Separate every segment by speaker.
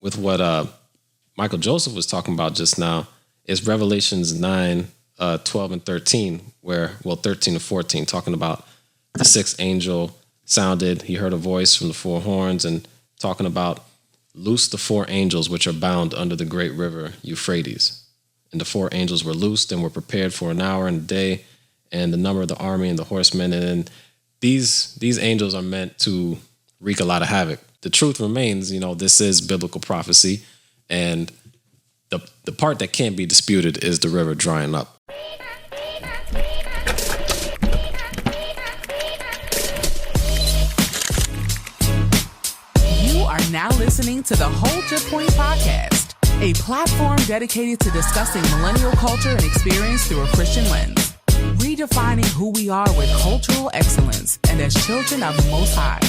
Speaker 1: with what Michael Joseph was talking about just now is Revelations 9, 12 and 13, 13 to 14, talking about the sixth angel sounded. He heard a voice from the four horns and talking about loose the four angels which are bound under the great river Euphrates. And the four angels were loosed and were prepared for an hour and a day, and the number of the army and the horsemen. And then these angels are meant to wreak a lot of havoc. The truth remains, this is biblical prophecy, and the part that can't be disputed is the river drying up.
Speaker 2: You are now listening to the HYP Podcast, a platform dedicated to discussing millennial culture and experience through a Christian lens, redefining who we are with cultural excellence and as children of the Most High,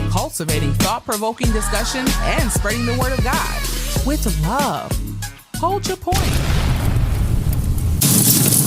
Speaker 2: cultivating thought-provoking discussion and spreading the word of God with love. Hold your point.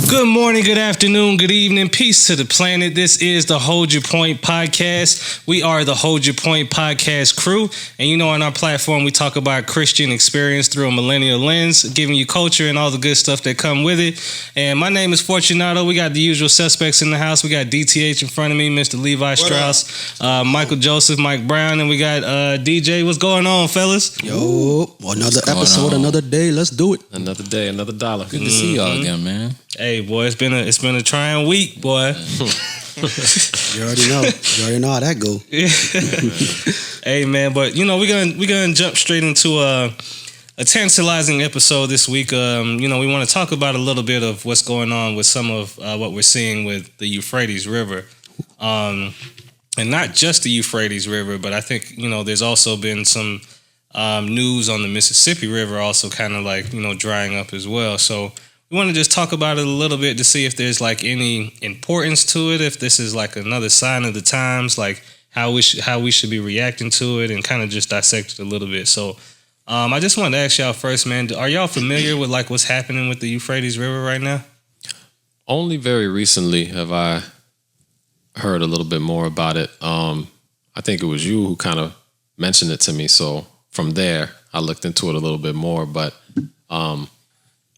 Speaker 3: Good morning, good afternoon, good evening. Peace to the planet. This is the Hold Your Point Podcast. We are the Hold Your Point Podcast crew. And on our platform, we talk about Christian experience through a millennial lens, giving you culture and all the good stuff that come with it. And my name is Fortunato. We got the usual suspects in the house. We got DTH in front of me, Mr. Levi Strauss, Michael Joseph, Mike Brown, and we got DJ. What's going on, fellas?
Speaker 4: Yo, another episode, another day. Let's do it.
Speaker 1: Another day, another dollar.
Speaker 5: Good to see y'all again, man.
Speaker 3: Hey, boy, it's been a trying week, boy.
Speaker 4: You already know how that go.
Speaker 3: Hey, man, but we're gonna jump straight into a tantalizing episode this week. We want to talk about a little bit of what's going on with some of what we're seeing with the Euphrates River, and not just the Euphrates River, but I think there's also been some news on the Mississippi River also kind of like drying up as well. So we want to just talk about it a little bit to see if there's like any importance to it, if this is like another sign of the times, like how we should be reacting to it, and kind of just dissect it a little bit. So I just wanted to ask y'all first, man, are y'all familiar with like what's happening with the Euphrates River right now?
Speaker 1: Only very recently have I heard a little bit more about it. I think it was you who kind of mentioned it to me. So from there, I looked into it a little bit more, but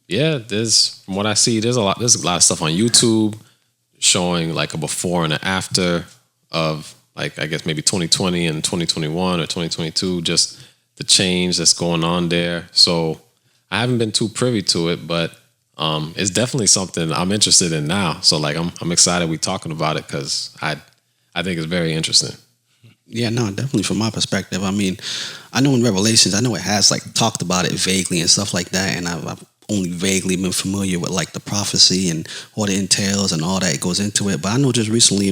Speaker 1: yeah, from what I see, there's a lot of stuff on YouTube showing like a before and an after of like, I guess maybe 2020 and 2021 or 2022, just the change that's going on there. So I haven't been too privy to it, but it's definitely something I'm interested in now. So like, I'm excited we're talking about it because I think it's very interesting.
Speaker 4: Yeah, no, definitely from my perspective. I mean, I know in Revelations, I know it has like talked about it vaguely and stuff like that, and I've only vaguely been familiar with like the prophecy and what it entails and all that goes into it. But I know just recently,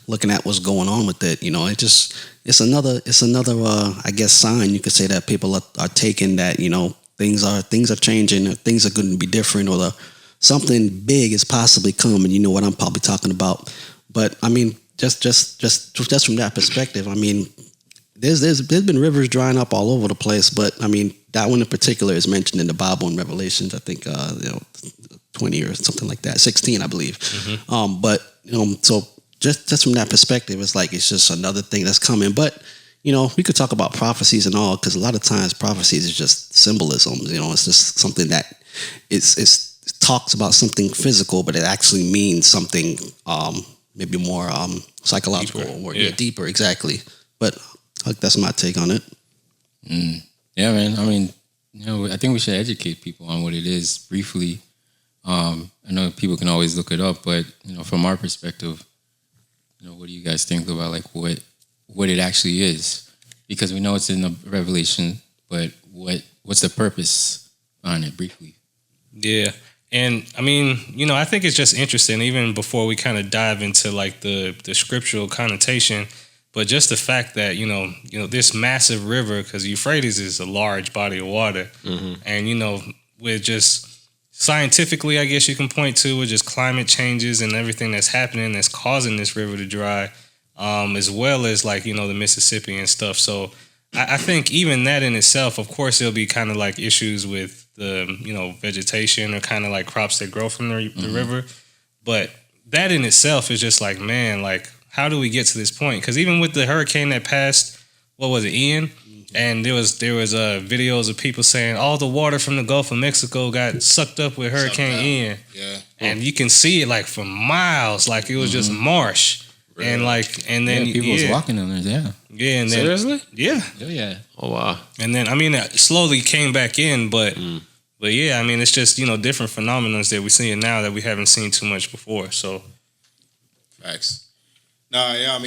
Speaker 4: looking at what's going on with it, it's another I guess sign you could say that people are taking that, things are changing, or things are going to be different, or something big is possibly coming. You know what I'm probably talking about. But I mean, just from that perspective, I mean, there's been rivers drying up all over the place, but I mean, that one in particular is mentioned in the Bible in Revelations, I think 20 or something like that, 16 I believe. Mm-hmm. So just from that perspective, it's just another thing that's coming. But we could talk about prophecies and all, because a lot of times prophecies is just symbolisms. It's just something that it talks about something physical, but it actually means something maybe more psychological or deeper, exactly. But that's my take on it.
Speaker 5: Yeah, man. I mean, I think we should educate people on what it is briefly. I know people can always look it up, but from our perspective, what do you guys think about like what it actually is? Because we know it's in the Revelation, but what's the purpose behind it briefly?
Speaker 3: Yeah. And I mean, I think it's just interesting, even before we kind of dive into like the scriptural connotation, but just the fact that, this massive river, because Euphrates is a large body of water, mm-hmm. and, with just scientifically, I guess you can point to, with just climate changes and everything that's happening that's causing this river to dry, as well as like, the Mississippi and stuff. So I think even that in itself, of course, there'll be kind of like issues with the, vegetation or kind of like crops that grow from the mm-hmm. river. But that in itself is just like, man, like, how do we get to this point? Because even with the hurricane that passed, what was it, Ian? And there was videos of people saying all the water from the Gulf of Mexico got sucked up with Hurricane Ian.
Speaker 6: Yeah.
Speaker 3: And you can see it like for miles, like it was just marsh. Really? And then
Speaker 5: people was walking on there.
Speaker 3: Yeah, and then
Speaker 1: Seriously?
Speaker 3: Yeah.
Speaker 5: Oh yeah.
Speaker 1: Oh wow.
Speaker 3: And then it slowly came back in, but yeah, it's just, different phenomena that we're seeing now that we haven't seen too much before. So
Speaker 6: Facts. Nah, yeah,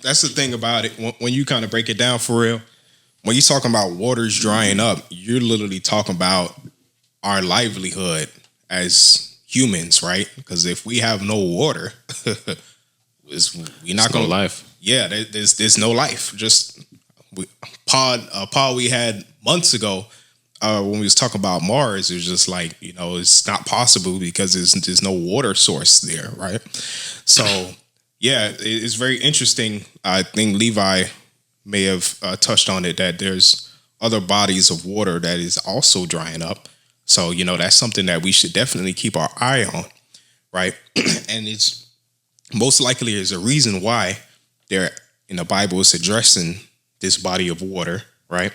Speaker 6: that's the thing about it. When you kind of break it down for real, when you're talking about waters drying up, you're literally talking about our livelihood as humans, right? Because if we have no water, we're not going to
Speaker 1: life.
Speaker 6: Yeah, there's no life. Just a pod we had months ago when we was talking about Mars, it was just like, it's not possible because there's no water source there, right? So yeah, it's very interesting. I think Levi may have touched on it, that there's other bodies of water that is also drying up. So, that's something that we should definitely keep our eye on, right? And it's most likely there's a reason why there in the Bible is addressing this body of water, right?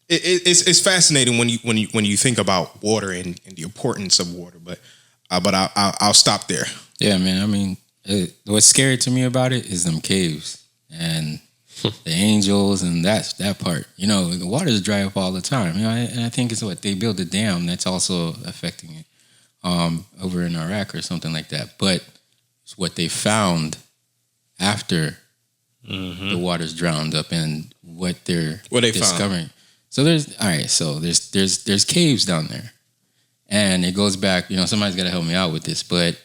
Speaker 6: It's fascinating when you think about water and the importance of water, but I'll stop there.
Speaker 5: Yeah, man. What's scary to me about it is them caves and the angels and that part. The waters dry up all the time. And I think it's what they build a dam that's also affecting it over in Iraq or something like that. But it's what they found after the water's drowned up and what they're discovering. So there's caves down there, and it goes back. Somebody's got to help me out with this, but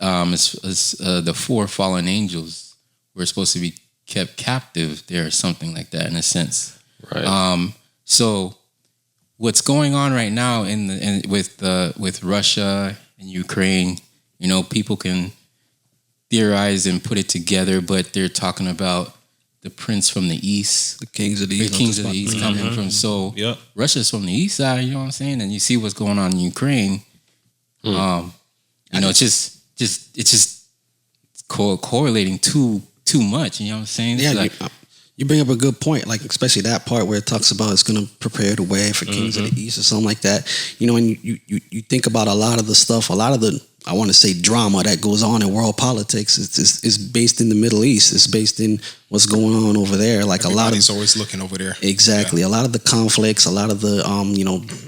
Speaker 5: it's the 4 fallen angels were supposed to be kept captive there or something like that in a sense.
Speaker 1: Right.
Speaker 5: So what's going on right now with Russia and Ukraine, people can theorize and put it together, but they're talking about the prince from the east,
Speaker 4: the kings of the east,
Speaker 5: coming from. So Russia's from the east side, you know what I'm saying? And you see what's going on in Ukraine. It's just correlating too much. You know what I'm saying?
Speaker 4: Yeah, you bring up a good point, like especially that part where it talks about it's going to prepare the way for kings of the east or something like that. And you think about a lot of the stuff, a lot of the, I want to say, drama that goes on in world politics is based in the Middle East. It's based in what's going on over there. Like
Speaker 6: everybody's always looking over there.
Speaker 4: Exactly. Yeah. A lot of the conflicts, a lot of the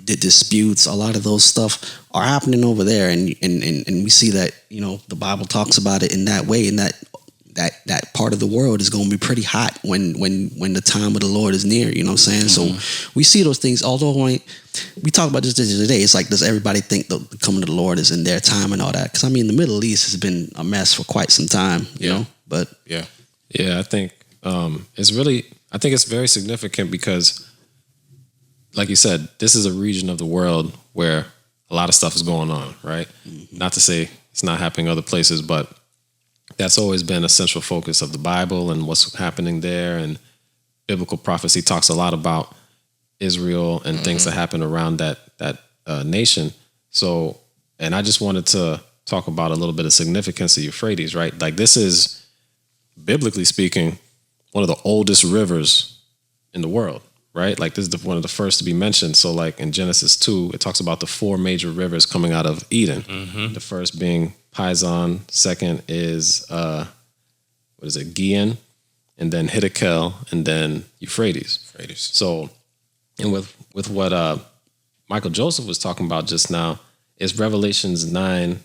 Speaker 4: the disputes, a lot of those stuff are happening over there, and we see that the Bible talks about it in that way, and that part of the world is going to be pretty hot when the time of the Lord is near. You know what I'm saying? So we see those things. Although we talk about this today, it's like, does everybody think the coming of the Lord is in their time and all that? Because the Middle East has been a mess for quite some time. You know, but
Speaker 1: yeah, I think it's very significant because, like you said, this is a region of the world where a lot of stuff is going on. Right? Not to say it's not happening other places, but that's always been a central focus of the Bible and what's happening there. And biblical prophecy talks a lot about Israel and things that happen around that nation. So, and I just wanted to talk about a little bit of significance of Euphrates, right? Like, this is, biblically speaking, one of the oldest rivers in the world, right? Like, this is one of the first to be mentioned. So, like in Genesis 2, it talks about the 4 major rivers coming out of Eden. The first being Pison, second is Gihon, and then Hiddekel, and then Euphrates. So, and with what Michael Joseph was talking about just now is Revelations 9,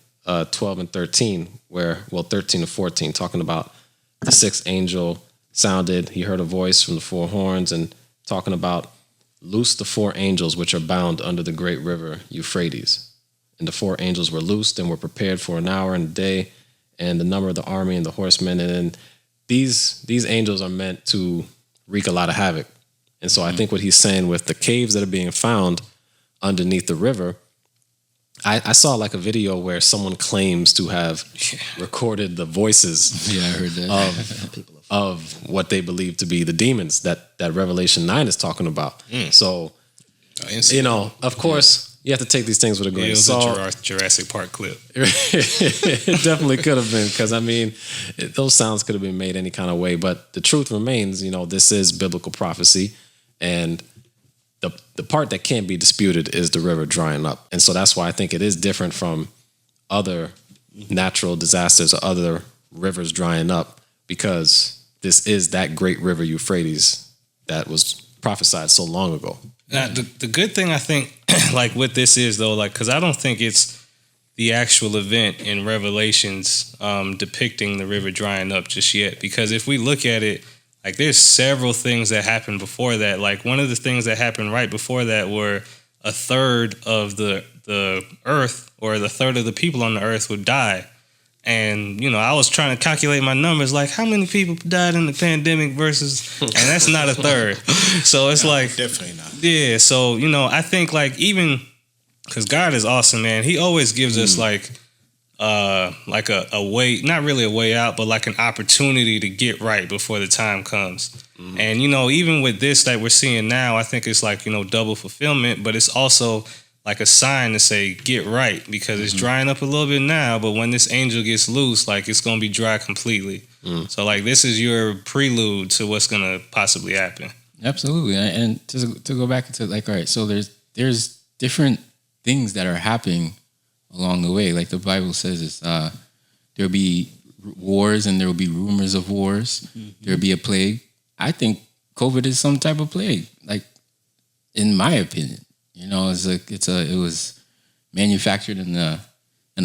Speaker 1: 12 and 13, 13 to 14, talking about the 6th angel sounded. He heard a voice from the 4 horns and talking about loose the 4 angels which are bound under the great river Euphrates. And the 4 angels were loosed and were prepared for an hour and a day, and the number of the army and the horsemen. And then these angels are meant to wreak a lot of havoc. And so I think what he's saying with the caves that are being found underneath the river, I saw like a video where someone claims to have recorded the voices
Speaker 5: I heard that.
Speaker 1: of what they believe to be the demons that Revelation 9 is talking about. So, of course, you have to take these things with a grain
Speaker 3: It
Speaker 1: of
Speaker 3: was
Speaker 1: salt.
Speaker 3: a Jurassic Park clip.
Speaker 1: It definitely could have been, because I mean, those sounds could have been made any kind of way. But the truth remains, this is biblical prophecy, and the part that can't be disputed is the river drying up. And so that's why I think it is different from other natural disasters or other rivers drying up, because this is that great river Euphrates that was prophesied so long ago.
Speaker 3: Now, the good thing I think, like what this is though, like, because I don't think it's the actual event in Revelations depicting the river drying up just yet. Because if we look at it, like there's several things that happened before that. Like one of the things that happened right before that were a third of the earth, or the third of the people on the earth would die. And, I was trying to calculate my numbers, like how many people died in the pandemic versus, and that's not a third. So it's like,
Speaker 6: definitely not.
Speaker 3: Yeah. So, I think like even, because God is awesome, man. He always gives us like a way, not really a way out, but like an opportunity to get right before the time comes. Mm-hmm. And, even with this that we're seeing now, I think it's like, double fulfillment, but it's also like a sign to say, get right, because it's drying up a little bit now, but when this angel gets loose, like it's going to be dry completely. So like this is your prelude to what's going to possibly happen.
Speaker 5: Absolutely. And to go back to like, all right, so there's different things that are happening along the way. Like the Bible says, it's there'll be wars and there will be rumors of wars. There'll be a plague. I think COVID is some type of plague, like in my opinion. It was manufactured in a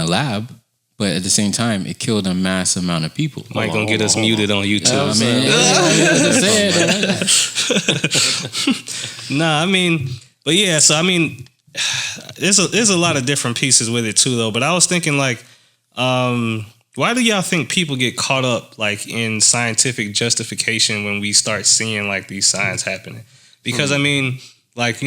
Speaker 5: lab, but at the same time, it killed a mass amount of people.
Speaker 3: Mike gonna get us muted on YouTube. But yeah. So I mean, there's a lot of different pieces with it too, though. But I was thinking like, why do y'all think people get caught up like in scientific justification when we start seeing like these signs happening? Because I mean, like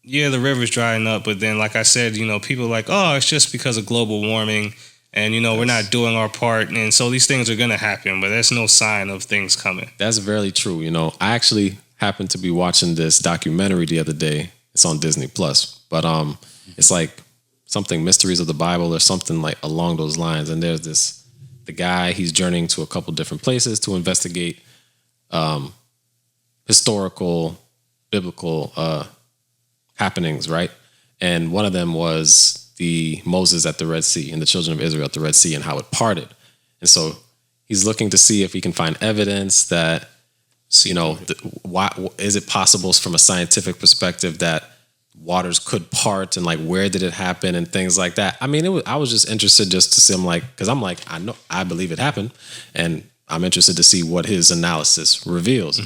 Speaker 3: yeah, the river's drying up, but then, like I said, people are like, oh, it's just because of global warming, and we're not doing our part, and so these things are gonna happen, but there's no sign of things coming.
Speaker 1: That's very true. I actually happened to be watching this documentary the other day. It's on Disney Plus, but it's like something Mysteries of the Bible or something like along those lines. And there's the guy, he's journeying to a couple different places to investigate historical, biblical happenings, right? And one of them was the Moses at the Red Sea and the children of Israel at the Red Sea and how it parted. And so he's looking to see if he can find evidence that, why is it possible from a scientific perspective that waters could part, and like where did it happen and things like that. I mean, I was just interested just to see him, like, because I'm like, I believe it happened, and I'm interested to see what his analysis reveals.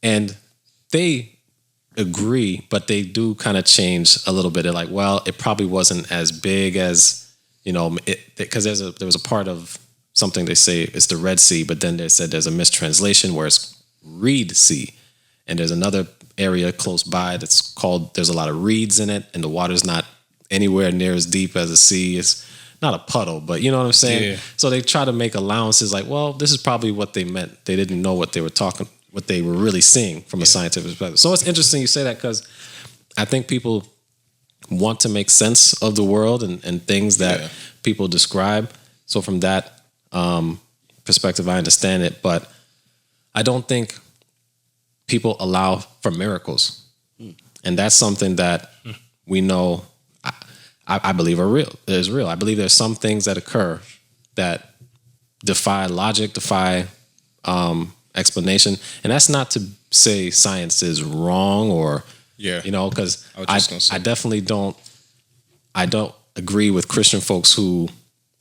Speaker 1: And they agree, but they do kind of change a little bit. They're like, well, it probably wasn't as big as, because there was a part of something they say it's the Red Sea, but then they said there's a mistranslation where it's Reed Sea. And there's another area close by that's called, there's a lot of reeds in it, and the water's not anywhere near as deep as the sea. It's not a puddle, but you know what I'm saying? Yeah. So they try to make allowances like, well, this is probably what they meant. They didn't know what they were really seeing from a scientific perspective. So it's interesting you say that, because I think people want to make sense of the world and things that people describe. So from that perspective, I understand it, but I don't think people allow for miracles. And that's something that we know, I believe is real. I believe there's some things that occur that defy logic, defy explanation. And that's not to say science is wrong or, because I definitely don't agree with Christian folks who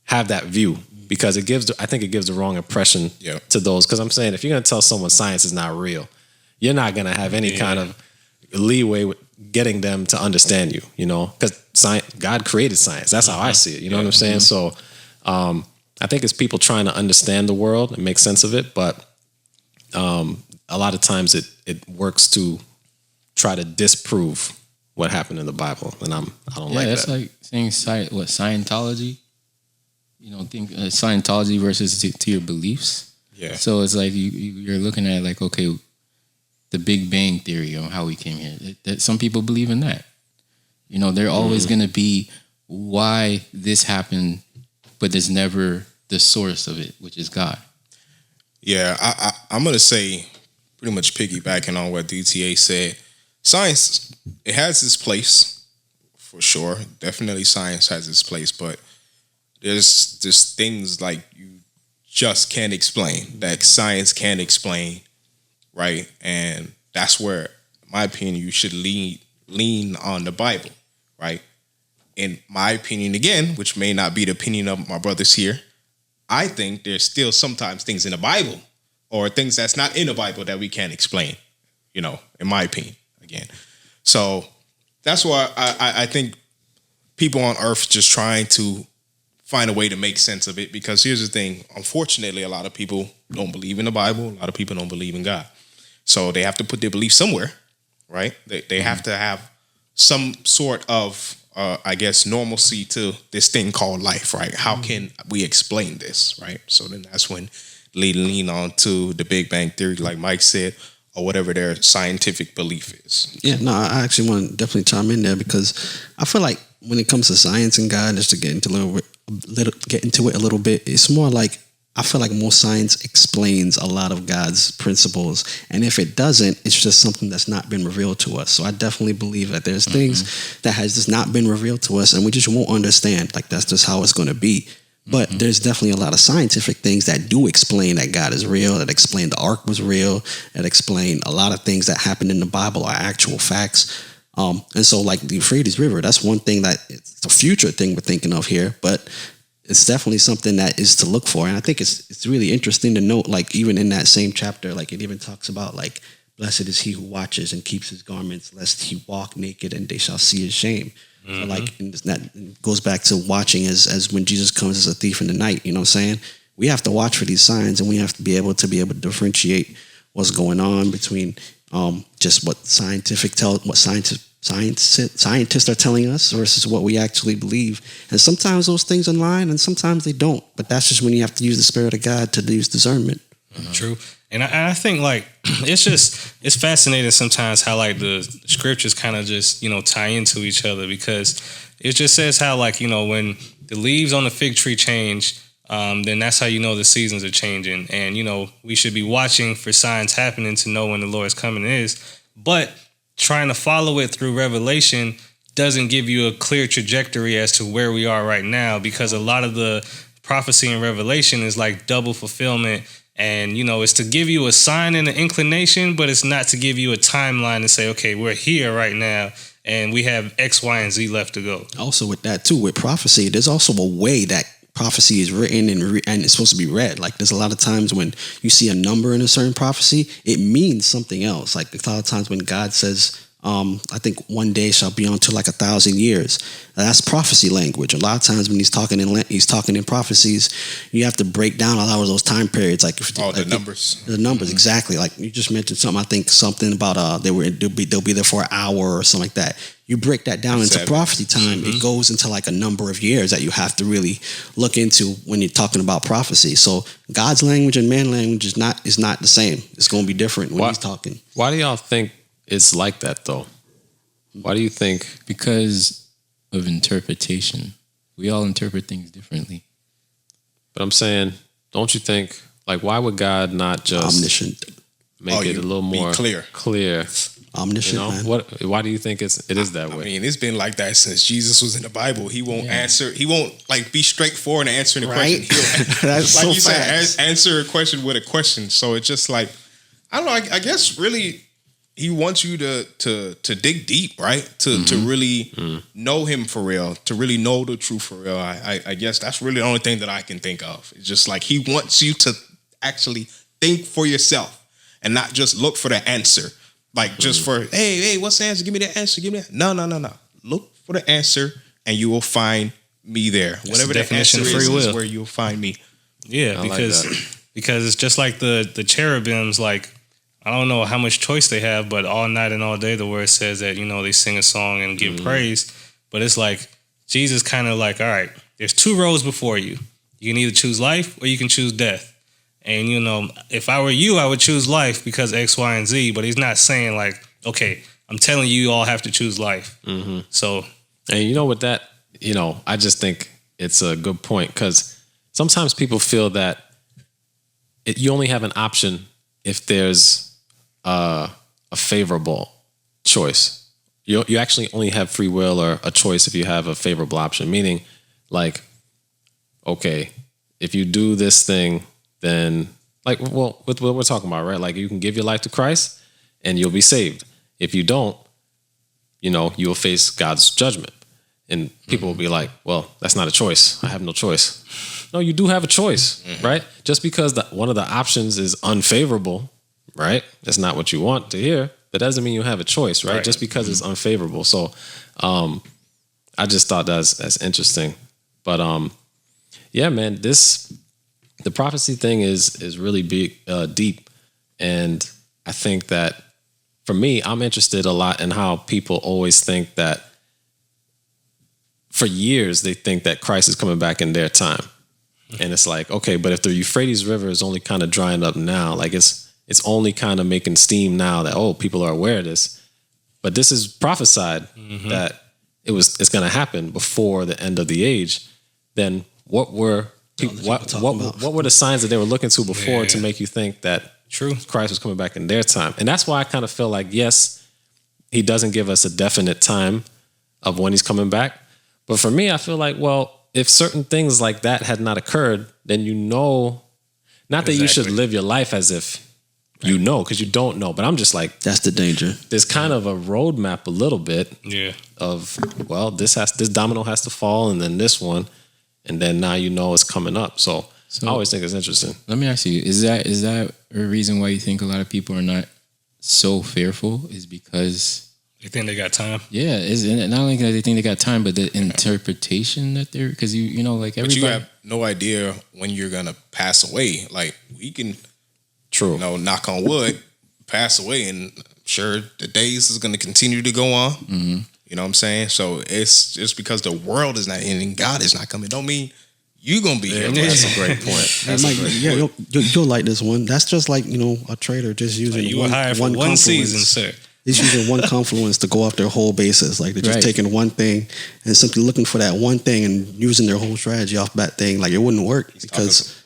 Speaker 1: have that view, because I think it gives the wrong impression to those. Because I'm saying, if you're going to tell someone science is not real, you're not going to have any kind of leeway with getting them to understand you, because God created science. That's how I see it. You know what I'm saying? So I think it's people trying to understand the world and make sense of it. But a lot of times it works to try to disprove what happened in the Bible. And I don't like that.
Speaker 5: That's like saying Scientology. Think Scientology versus to your beliefs. Yeah. So it's like you're looking at like, okay, the Big Bang Theory on how we came here. That some people believe in that. You know, they're always going to be why this happened, but there's never the source of it, which is God.
Speaker 6: Yeah, I'm going to say, pretty much piggybacking on what DTA said, science, it has its place, for sure. Definitely science has its place, but there's things like you just can't explain, that science can't explain, right? And that's where, in my opinion, you should lean on the Bible, right? In my opinion, again, which may not be the opinion of my brothers here, I think there's still sometimes things in the Bible or things that's not in the Bible that we can't explain, you know, in my opinion, again. So that's why I think people on earth just trying to find a way to make sense of it, because here's the thing. Unfortunately, a lot of people don't believe in the Bible. A lot of people don't believe in God. So they have to put their belief somewhere, right? They have to have some sort of, I guess, normalcy to this thing called life, right? How can we explain this, right? So then that's when lean on to the Big Bang Theory, like Mike said, or whatever their scientific belief is.
Speaker 4: Yeah, no, I actually want to definitely chime in there, because I feel like when it comes to science and God, just to get into it a little bit, it's more like, I feel like more science explains a lot of God's principles, and if it doesn't, it's just something that's not been revealed to us. So I definitely believe that there's things that has just not been revealed to us, and we just won't understand. Like, that's just how it's going to be. But there's definitely a lot of scientific things that do explain that God is real, that explain the ark was real, that explain a lot of things that happened in the Bible are actual facts. And so, like the Euphrates River, that's one thing that it's a future thing we're thinking of here, but it's definitely something that is to look for. And I think it's really interesting to note, like, even in that same chapter, like, it even talks about, like, blessed is he who watches and keeps his garments, lest he walk naked and they shall see his shame. So, like, and that goes back to watching as when Jesus comes as a thief in the night. You know what I'm saying? We have to watch for these signs, and we have to be able to differentiate what's going on between just what scientists are telling us versus what we actually believe. And sometimes those things align, and sometimes they don't. But that's just when you have to use the Spirit of God to use discernment.
Speaker 3: True. And I think, like, it's fascinating sometimes how, like, the scriptures kind of just, you know, tie into each other, because it just says how, like, you know, when the leaves on the fig tree change, then that's how you know the seasons are changing. And, you know, we should be watching for signs happening to know when the Lord's coming is. But trying to follow it through Revelation doesn't give you a clear trajectory as to where we are right now, because a lot of the prophecy in Revelation is like double fulfillment. And, you know, it's to give you a sign and an inclination, but it's not to give you a timeline and say, okay, we're here right now and we have X, Y, and Z left to go.
Speaker 4: Also with that too, with prophecy, there's also a way that prophecy is written and it's supposed to be read. Like, there's a lot of times when you see a number in a certain prophecy, it means something else. Like, a lot of times when God says, I think one day shall be unto like 1,000 years. That's prophecy language. A lot of times when he's talking in prophecies, you have to break down a lot of those time periods. Like,
Speaker 6: the numbers.
Speaker 4: The numbers, exactly. Like, you just mentioned something. I think something about they'll be there for an hour or something like that. You break that down into prophecy time, it goes into like a number of years that you have to really look into when you're talking about prophecy. So God's language and man's language is not the same. It's going to be different when he's talking.
Speaker 1: Why do y'all think it's like that, though? Why do you think?
Speaker 5: Because of interpretation. We all interpret things differently.
Speaker 1: But I'm saying, don't you think, like, why would God not just
Speaker 4: omniscient
Speaker 1: make it a little more clear?
Speaker 4: Omniscient,
Speaker 1: you know?
Speaker 4: man.
Speaker 1: Why do you think it is that way?
Speaker 6: I mean, it's been like that since Jesus was in the Bible. He won't answer. He won't, like, be straightforward and answering the question. He'll,
Speaker 4: That's
Speaker 6: like
Speaker 4: so
Speaker 6: you
Speaker 4: fast.
Speaker 6: said, answer a question with a question. So it's just like, I don't know. I guess really he wants you to dig deep, right? To really know him for real, to really know the truth for real. I guess that's really the only thing that I can think of. It's just like he wants you to actually think for yourself and not just look for the answer. Like, just for, hey, what's the answer? Give me the answer. Give me that. No. Look for the answer and you will find me there.
Speaker 3: That's
Speaker 6: whatever
Speaker 3: the
Speaker 6: the answer
Speaker 3: definition of free will.
Speaker 6: is where you'll find me.
Speaker 3: Yeah, because it's just like the cherubims, like, I don't know how much choice they have, but all night and all day the word says that, you know, they sing a song and give praise. But it's like Jesus kind of like, all right, there's two roads before you. You can either choose life or you can choose death. And, you know, if I were you, I would choose life because X, Y, and Z. But he's not saying like, okay, I'm telling you, you all have to choose life.
Speaker 1: Mm-hmm.
Speaker 3: So,
Speaker 1: and you know, with that, you know, I just think it's a good point because sometimes people feel that you only have an option if there's a favorable choice. You actually only have free will or a choice if you have a favorable option. Meaning, like, okay, if you do this thing, then like, well, with what we're talking about, right? Like, you can give your life to Christ and you'll be saved. If you don't, you know, you'll face God's judgment. And people will be like, well, that's not a choice. I have no choice. No, you do have a choice, right? Just because one of the options is unfavorable, right? That's not what you want to hear. That doesn't mean you have a choice, right? Just because it's unfavorable. So I just thought that's interesting. But yeah, man, the prophecy thing is really big, deep. And I think that for me, I'm interested a lot in how people always think that for years, they think that Christ is coming back in their time. And it's like, okay, but if the Euphrates River is only kind of drying up now, like it's only kind of making steam now that, oh, people are aware of this. But this is prophesied that it's going to happen before the end of the age. Then what were what were the signs that they were looking to before to make you think that Christ was coming back in their time? And that's why I kind of feel like, yes, he doesn't give us a definite time of when he's coming back. But for me, I feel like, well, if certain things like that had not occurred, then you know, not that you should live your life as if you know, because you don't know. But I'm just like,
Speaker 4: that's the danger. There's
Speaker 1: kind of a roadmap a little bit of, well, this domino has to fall and then this one. And then now you know it's coming up. So I always think it's interesting.
Speaker 5: Let me ask you, is that a reason why you think a lot of people are not so fearful? Is because
Speaker 3: they think they got time?
Speaker 5: Yeah, not only that they think they got time, but the interpretation that they're, because you know, like everybody.
Speaker 6: But you have no idea when you're gonna pass away. Like we can, you know, knock on wood, pass away, and I'm sure the days is gonna continue to go on. Mm-hmm. You know what I'm saying? So it's just because the world is not ending, God is not coming, don't mean you're gonna be here.
Speaker 1: That's a great point.
Speaker 4: You'll like this one. That's just like, you know, a trader just using
Speaker 3: you were hired for one season, sir.
Speaker 4: It's using one confluence to go after a whole basis. Like they're just taking one thing and simply looking for that one thing and using their whole strategy off that thing. Like it wouldn't work because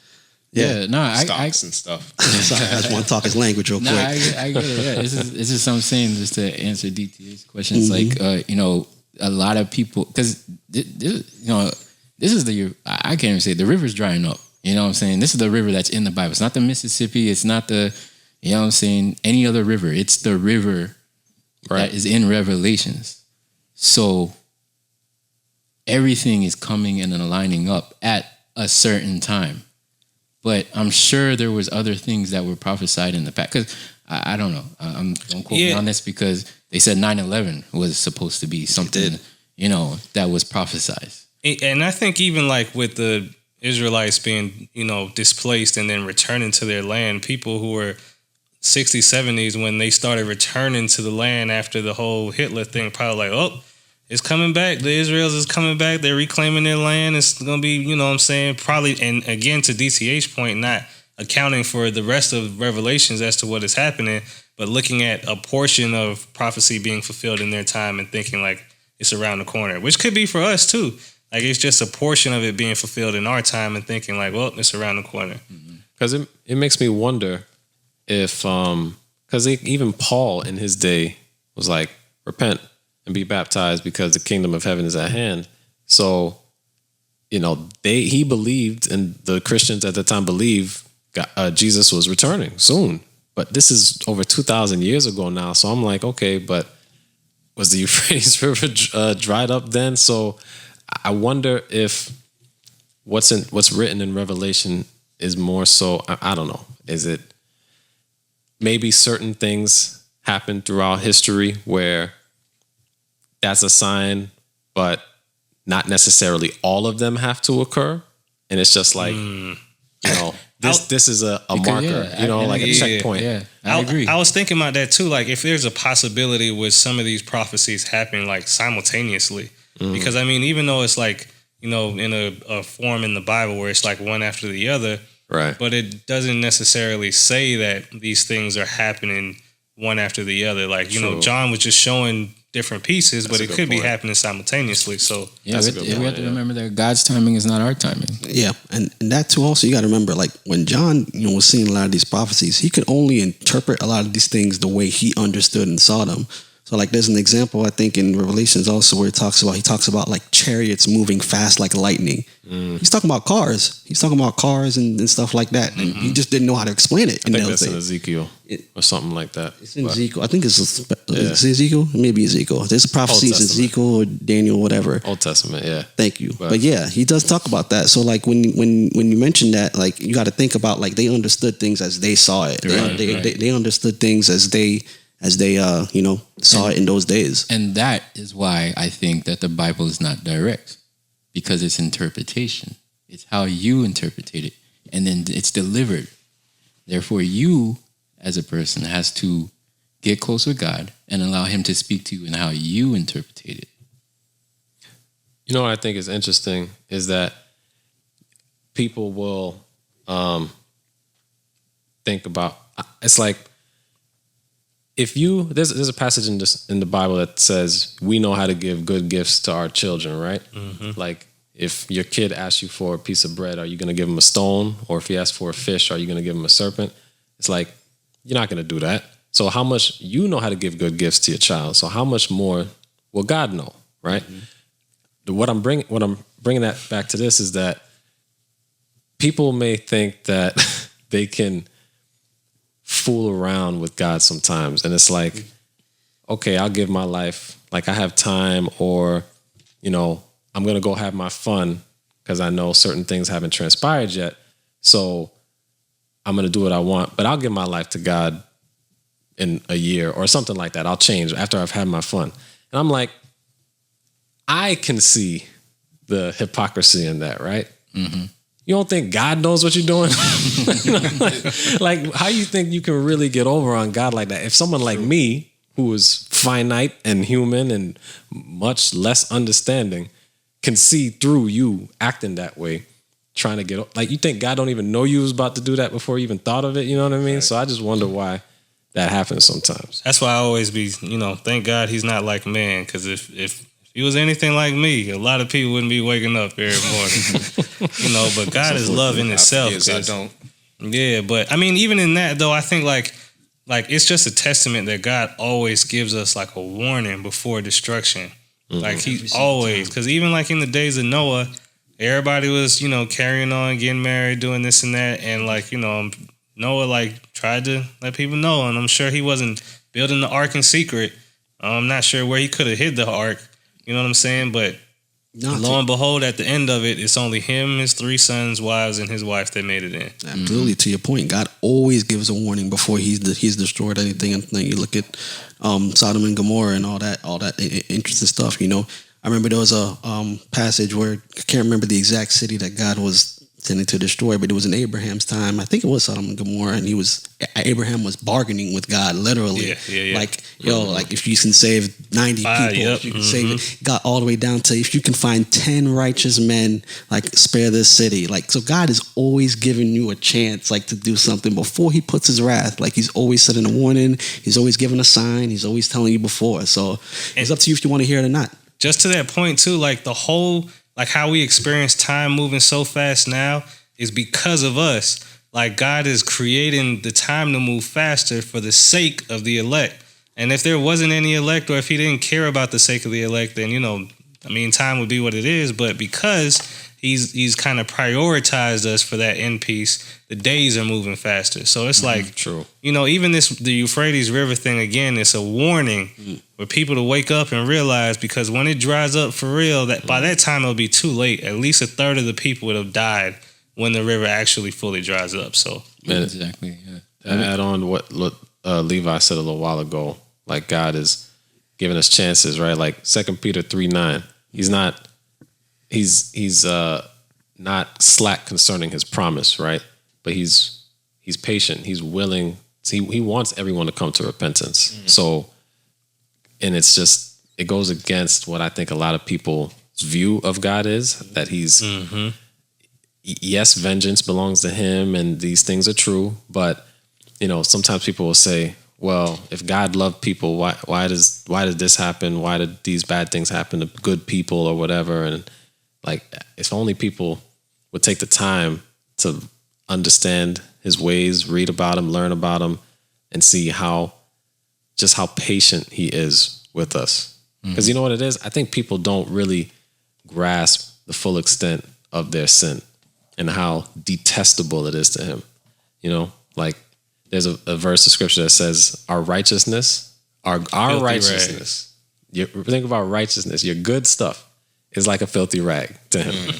Speaker 6: stocks and stuff.
Speaker 4: I just want to talk his language real quick.
Speaker 5: I get it. Yeah, this is what I'm saying. Just to answer DTA's questions, like you know, a lot of people, because you know, this is I can't even say it, the river's drying up. You know what I'm saying? This is the river that's in the Bible. It's not the Mississippi. It's not the, you know what I'm saying, any other river. It's the river that is in Revelations. So everything is coming and aligning up at a certain time. But I'm sure there was other things that were prophesied in the past. Because I don't know. Don't quote me on this, because they said 9/11 was supposed to be something, you know, that was prophesied.
Speaker 3: And I think even like with the Israelites being, you know, displaced and then returning to their land, people who were 60s, 70s, when they started returning to the land after the whole Hitler thing, probably like, oh, it's coming back. The Israelis is coming back. They're reclaiming their land. It's going to be, you know what I'm saying, probably, and again, to DTH point, not accounting for the rest of Revelations as to what is happening, but looking at a portion of prophecy being fulfilled in their time and thinking like it's around the corner, which could be for us too. Like it's just a portion of it being fulfilled in our time and thinking like, well, it's around the corner.
Speaker 1: Because it makes me wonder if, because even Paul in his day was like, repent and be baptized because the kingdom of heaven is at hand. So, you know, he believed, and the Christians at the time believed Jesus was returning soon. But this is over 2,000 years ago now. So I'm like, okay, but was the Euphrates River dried up then? So I wonder if what's written in Revelation is more so, I don't know. Is it maybe certain things happen throughout history where that's a sign, but not necessarily all of them have to occur? And it's just like, you know, this is a marker, you know, like a checkpoint.
Speaker 5: Yeah, I agree.
Speaker 3: I was thinking about that too. Like if there's a possibility with some of these prophecies happening like simultaneously, because I mean, even though it's like, you know, in a form in the Bible where it's like one after the other,
Speaker 1: right?
Speaker 3: But it doesn't necessarily say that these things are happening one after the other. Like, you know,
Speaker 1: True.
Speaker 3: John was just showing different pieces,
Speaker 1: That's
Speaker 3: but
Speaker 1: a
Speaker 3: it
Speaker 1: good
Speaker 3: could be
Speaker 1: point.
Speaker 3: happening simultaneously. So
Speaker 5: Yeah,
Speaker 1: That's a
Speaker 5: we
Speaker 1: good
Speaker 5: have
Speaker 1: point,
Speaker 5: to
Speaker 1: yeah.
Speaker 5: remember that God's timing is not our timing.
Speaker 4: Yeah, and that too. Also, you got to remember, like when John, was seeing a lot of these prophecies, he could only interpret a lot of these things the way he understood and saw them. So, like, there's an example I think in Revelations also where he talks about like chariots moving fast like lightning. He's talking about cars. He's talking about cars and stuff like that. And he just didn't know how to explain it.
Speaker 1: I think that's in Ezekiel or something like that.
Speaker 4: It's in
Speaker 1: But-
Speaker 4: Ezekiel. I think it's Ezekiel. Maybe Ezekiel. There's a prophecy. It's
Speaker 1: Testament.
Speaker 4: Ezekiel or Daniel, whatever.
Speaker 1: Old Testament, yeah.
Speaker 4: Thank you.
Speaker 1: But-
Speaker 4: But yeah, he does talk about that. So like when you mention that, like you got to think about like they understood things as they saw it. They understood things as they saw it in those days.
Speaker 5: And that is why I think that the Bible is not direct, because it's interpretation. It's how you interpret it, and then it's delivered. Therefore, you as a person has to get close with God and allow Him to speak to you in how you interpret it.
Speaker 1: You know what I think is interesting is that people will think about, it's like, if you there's a passage in the Bible that says we know how to give good gifts to our children, right? Like if your kid asks you for a piece of bread, are you going to give him a stone? Or if he asks for a fish, are you going to give him a serpent? It's like you're not going to do that. So how much you know how to give good gifts to your child? So how much more will God know, right? What I'm bringing that back to this is that people may think that they can fool around with God sometimes. And it's like, okay, I'll give my life, like I have time, or, I'm going to go have my fun because I know certain things haven't transpired yet. So I'm going to do what I want, but I'll give my life to God in a year or something like that. I'll change after I've had my fun. And I'm like, I can see the hypocrisy in that, right? Mm-hmm. You don't think God knows what you're doing? Like, how you think you can really get over on God like that? If someone like me, who is finite and human and much less understanding, can see through you acting that way, trying to get, like, you think God don't even know you was about to do that before you even thought of it? You know what I mean? Right. So I just wonder why that happens sometimes.
Speaker 3: That's why I always be, thank God he's not like man, because if he was anything like me, a lot of people wouldn't be waking up every morning. But God is love in itself.
Speaker 6: I don't.
Speaker 3: Yeah, but I mean, even in that though, I think like it's just a testament that God always gives us like a warning before destruction. Mm-hmm. Like he always, because even like in the days of Noah, everybody was, carrying on, getting married, doing this and that. And like, Noah like tried to let people know. And I'm sure he wasn't building the ark in secret. I'm not sure where he could have hid the ark. You know what I'm saying? But lo and behold, at the end of it, it's only him, his 3 sons, wives, and his wife that made it in.
Speaker 4: Absolutely. To your point, God always gives a warning before he's destroyed anything. And then you look at Sodom and Gomorrah and all that interesting stuff. I remember there was a passage where I can't remember the exact city that God was intending to destroy, but it was in Abraham's time. I think it was Sodom and Gomorrah, and Abraham was bargaining with God, literally.
Speaker 3: Yeah.
Speaker 4: Like, like if you can save 90 people, if you can save it, got all the way down to if you can find 10 righteous men, like spare this city. Like, so God is always giving you a chance, like to do something before he puts his wrath. Like he's always setting a warning. He's always giving a sign. He's always telling you before. So it's up to you if you want to hear it or not.
Speaker 3: Just to that point too, like the whole, like how we experience time moving so fast now is because of us. Like God is creating the time to move faster for the sake of the elect. And if there wasn't any elect, or if he didn't care about the sake of the elect, then, time would be what it is. But because he's kind of prioritized us for that end piece, the days are moving faster. So it's like,
Speaker 1: true.
Speaker 3: Even the Euphrates River thing, again, it's a warning for people to wake up and realize, because when it dries up for real, that by that time it'll be too late. At least a third of the people would have died when the river actually fully dries up. So
Speaker 5: exactly. Yeah.
Speaker 1: Add on to what Levi said a little while ago. Like God is giving us chances, right? Like 2 Peter 3:9. He's not slack concerning his promise, right? But he's patient. He's willing. He wants everyone to come to repentance. Mm-hmm. So, and it goes against what I think a lot of people's view of God is, that he's, yes, vengeance belongs to him and these things are true. But, sometimes people will say, well, if God loved people, why does this happen? Why did these bad things happen to good people or whatever? And like, if only people would take the time to understand his ways, read about him, learn about him, and see how patient he is with us. Because you know what it is? I think people don't really grasp the full extent of their sin and how detestable it is to him. You know, like there's a verse of scripture that says our righteousness, our righteousness. Think about righteousness. Your good stuff is like a filthy rag to him.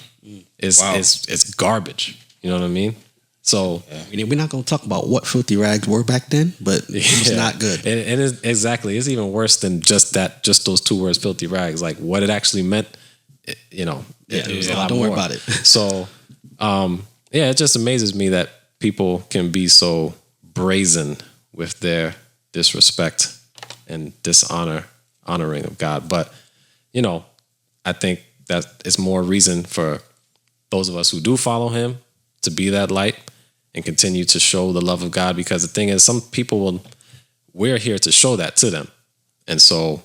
Speaker 1: It's garbage. You know what I mean? So
Speaker 4: we're not going to talk about what filthy rags were back then, but it's not good.
Speaker 1: And exactly, it's even worse than just those two words, filthy rags. Like what it actually meant, it was a lot
Speaker 4: don't
Speaker 1: more.
Speaker 4: worry about it.
Speaker 1: So, it just amazes me that people can be so brazen with their disrespect and honoring of God. But, I think that it's more reason for those of us who do follow him to be that light and continue to show the love of God. Because the thing is, some people we're here to show that to them. And so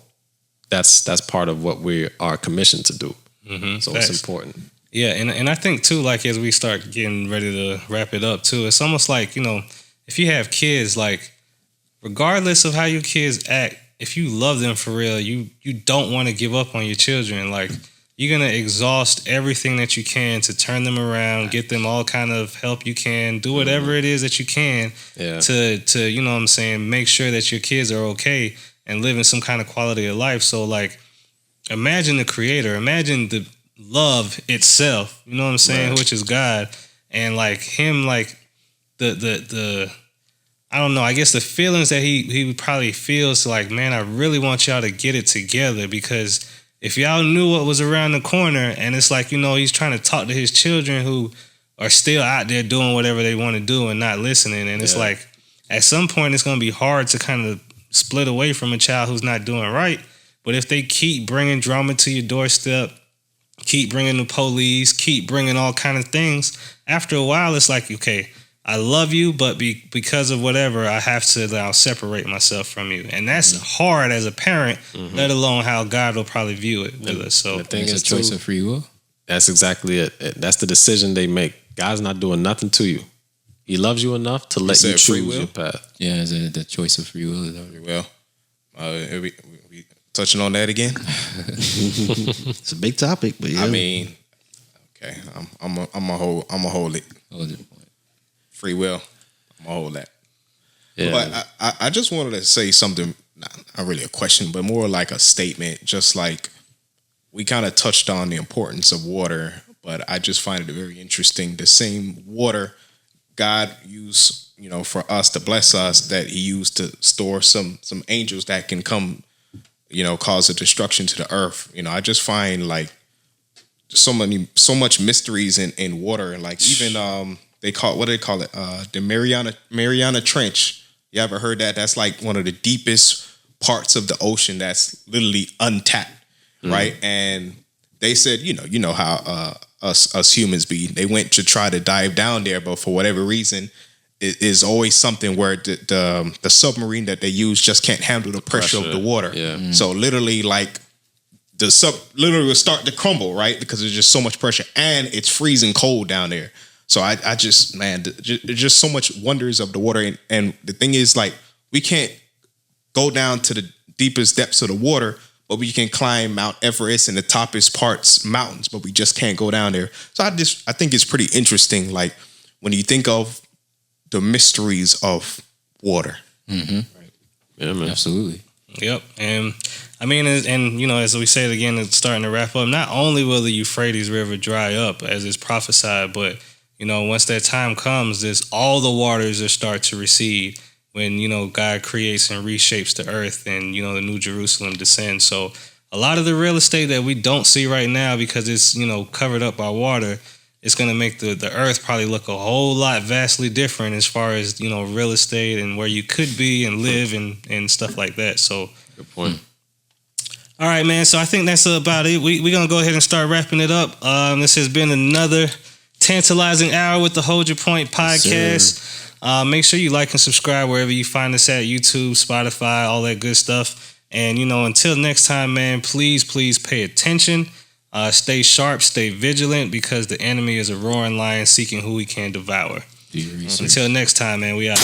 Speaker 1: that's part of what we are commissioned to do. Mm-hmm. So it's important.
Speaker 3: Yeah, and I think too, like as we start getting ready to wrap it up too, it's almost like, if you have kids, like regardless of how your kids act, if you love them for real, you don't want to give up on your children. Like you're gonna exhaust everything that you can to turn them around, get them all kind of help you can, do whatever it is that you can to make sure that your kids are okay and living some kind of quality of life. So like imagine the creator, imagine the love itself, you know what I'm saying, right, which is God, and like him, like the I don't know, I guess the feelings that he probably feels like, man, I really want y'all to get it together, because if y'all knew what was around the corner, and it's like, he's trying to talk to his children who are still out there doing whatever they want to do and not listening, and it's like at some point it's going to be hard to kind of split away from a child who's not doing right. But if they keep bringing drama to your doorstep, keep bringing the police, keep bringing all kind of things, after a while, it's like, okay, I love you, but because of whatever, I have to now separate myself from you. And that's hard as a parent, let alone how God will probably view it with us. So
Speaker 1: the thing
Speaker 5: it's
Speaker 1: is
Speaker 5: a choice of free will.
Speaker 1: That's exactly it. That's the decision they make. God's not doing nothing to you. He loves you enough to let you choose your path.
Speaker 5: Yeah, it's the choice of free will.
Speaker 6: Well, we touching on that again.
Speaker 4: It's a big topic, but yeah.
Speaker 6: I mean, okay, I'm gonna hold it.
Speaker 5: Hold it.
Speaker 6: Free will. I'm gonna hold that.
Speaker 1: Yeah.
Speaker 6: But I just wanted to say something, not really a question, but more like a statement. Just like we kind of touched on the importance of water, but I just find it very interesting. The same water God used, for us to bless us, that He used to store some angels that can come, cause a destruction to the earth. I just find like so much mysteries in water. Like even they call it the Mariana Trench. You ever heard that? That's like one of the deepest parts of the ocean that's literally untapped, right? And they said, you know how us humans be. They went to try to dive down there, but for whatever reason, it is always something where the submarine that they use just can't handle the pressure of the water. Yeah. So literally, like the sub literally will start to crumble, right? Because there's just so much pressure, and it's freezing cold down there. So I just, man, there's just so much wonders of the water. And the thing is, like, we can't go down to the deepest depths of the water, but we can climb Mount Everest and the toppest parts mountains, but we just can't go down there. So I think it's pretty interesting, like, when you think of the mysteries of water.
Speaker 5: Mm-hmm.
Speaker 6: Right?
Speaker 1: Yeah, man.
Speaker 5: Absolutely.
Speaker 3: Yep. And I mean, as we say it again, it's starting to wrap up. Not only will the Euphrates River dry up as it's prophesied, but once that time comes, all the waters will start to recede when, God creates and reshapes the earth and, the New Jerusalem descends. So a lot of the real estate that we don't see right now, because it's, covered up by water, it's going to make the earth probably look a whole lot vastly different as far as, real estate and where you could be and live and stuff like that. So
Speaker 1: good point.
Speaker 3: All right, man. So I think that's about it. We're going to go ahead and start wrapping it up. This has been another tantalizing hour with the Hold Your Point podcast. Make sure you like and subscribe wherever you find us at, YouTube, Spotify, all that good stuff. And, until next time, man, please pay attention. Stay sharp, stay vigilant, because the enemy is a roaring lion seeking who he can devour.
Speaker 5: Do your research.
Speaker 3: Until next time, man, we out.